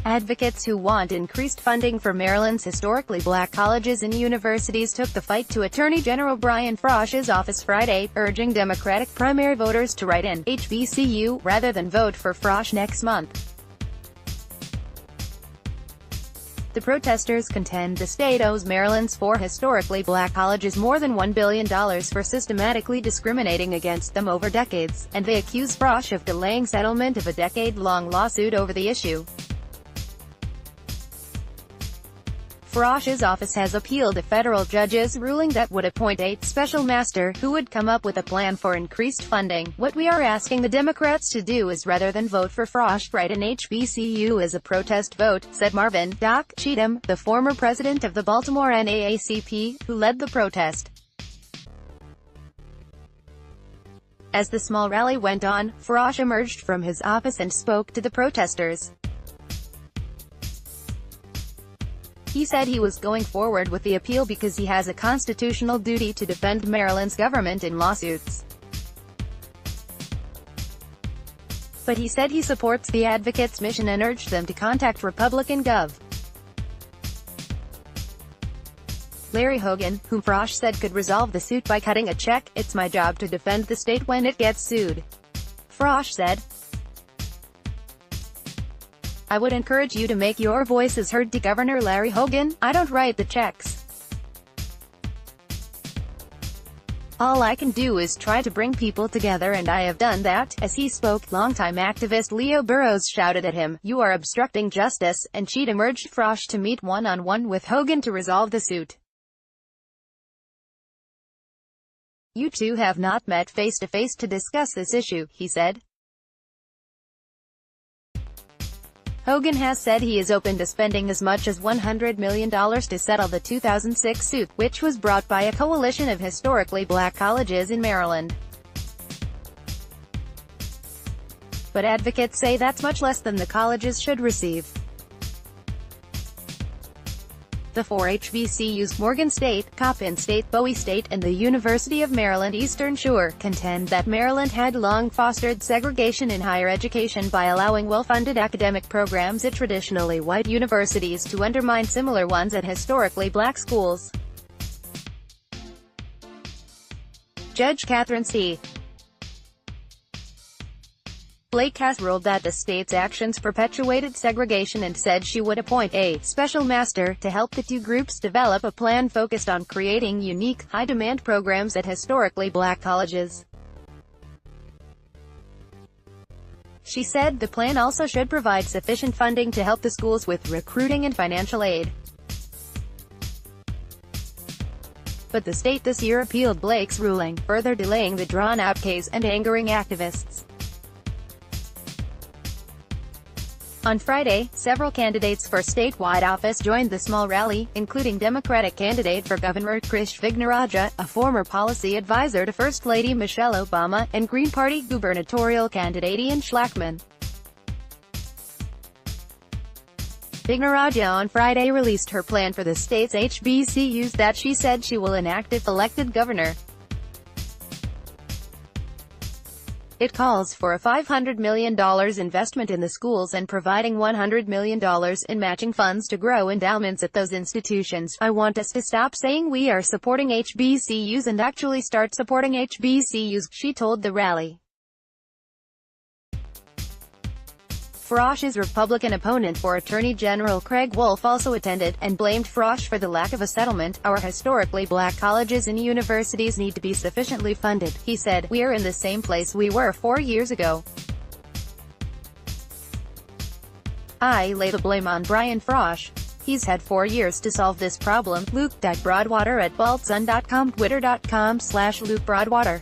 Advocates who want increased funding for Maryland's historically black colleges and universities took the fight to Attorney General Brian Frosh's office Friday, urging Democratic primary voters to write in HBCU rather than vote for Frosh next month. The protesters contend the state owes Maryland's 4 historically black colleges more than $1 billion for systematically discriminating against them over decades, and they accuse Frosh of delaying settlement of a decade-long lawsuit over the issue. Frosh's office has appealed a federal judge's ruling that would appoint a special master who would come up with a plan for increased funding. What we are asking the Democrats to do is rather than vote for Frosh, write an HBCU as a protest vote, said Marvin "Doc" Cheatham, the former president of the Baltimore NAACP, who led the protest. As the small rally went on, Frosh emerged from his office and spoke to the protesters. He said he was going forward with the appeal because he has a constitutional duty to defend Maryland's government in lawsuits. But he said he supports the advocates' mission and urged them to contact Republican Gov. Larry Hogan, whom Frosh said could resolve the suit by cutting a check. "It's my job to defend the state when it gets sued," Frosh said. "I would encourage you to make your voices heard to Governor Larry Hogan. I don't write the checks. All I can do is try to bring people together, and I have done that." As he spoke, longtime activist Leo Burrows shouted at him, "You are obstructing justice," and Cheatham urged Frosh to meet one-on-one with Hogan to resolve the suit. "You two have not met face-to-face to discuss this issue," he said. Hogan has said he is open to spending as much as $100 million to settle the 2006 suit, which was brought by a coalition of historically black colleges in Maryland. But advocates say that's much less than the colleges should receive. The 4 HBCUs, Morgan State, Coppin State, Bowie State, and the University of Maryland Eastern Shore, contend that Maryland had long fostered segregation in higher education by allowing well-funded academic programs at traditionally white universities to undermine similar ones at historically black schools. Judge Catherine C. Blake has ruled that the state's actions perpetuated segregation and said she would appoint a special master to help the two groups develop a plan focused on creating unique, high-demand programs at historically black colleges. She said the plan also should provide sufficient funding to help the schools with recruiting and financial aid. But the state this year appealed Blake's ruling, further delaying the drawn-out case and angering activists. On Friday, several candidates for statewide office joined the small rally, including Democratic candidate for governor Krish Vignarajah, a former policy advisor to First Lady Michelle Obama, and Green Party gubernatorial candidate Ian Schlachman. Vignarajah on Friday released her plan for the state's HBCUs that she said she will enact if elected governor. It calls for a $500 million investment in the schools and providing $100 million in matching funds to grow endowments at those institutions. "I want us to stop saying we are supporting HBCUs and actually start supporting HBCUs," she told the rally. Frosh's Republican opponent for Attorney General Craig Wolf also attended, and blamed Frosh for the lack of a settlement. "Our historically black colleges and universities need to be sufficiently funded," he said. "We are in the same place we were 4 years ago. I lay the blame on Brian Frosh. He's had 4 years to solve this problem." Luke.Broadwater at baltsun.com, twitter.com/LukeBroadwater.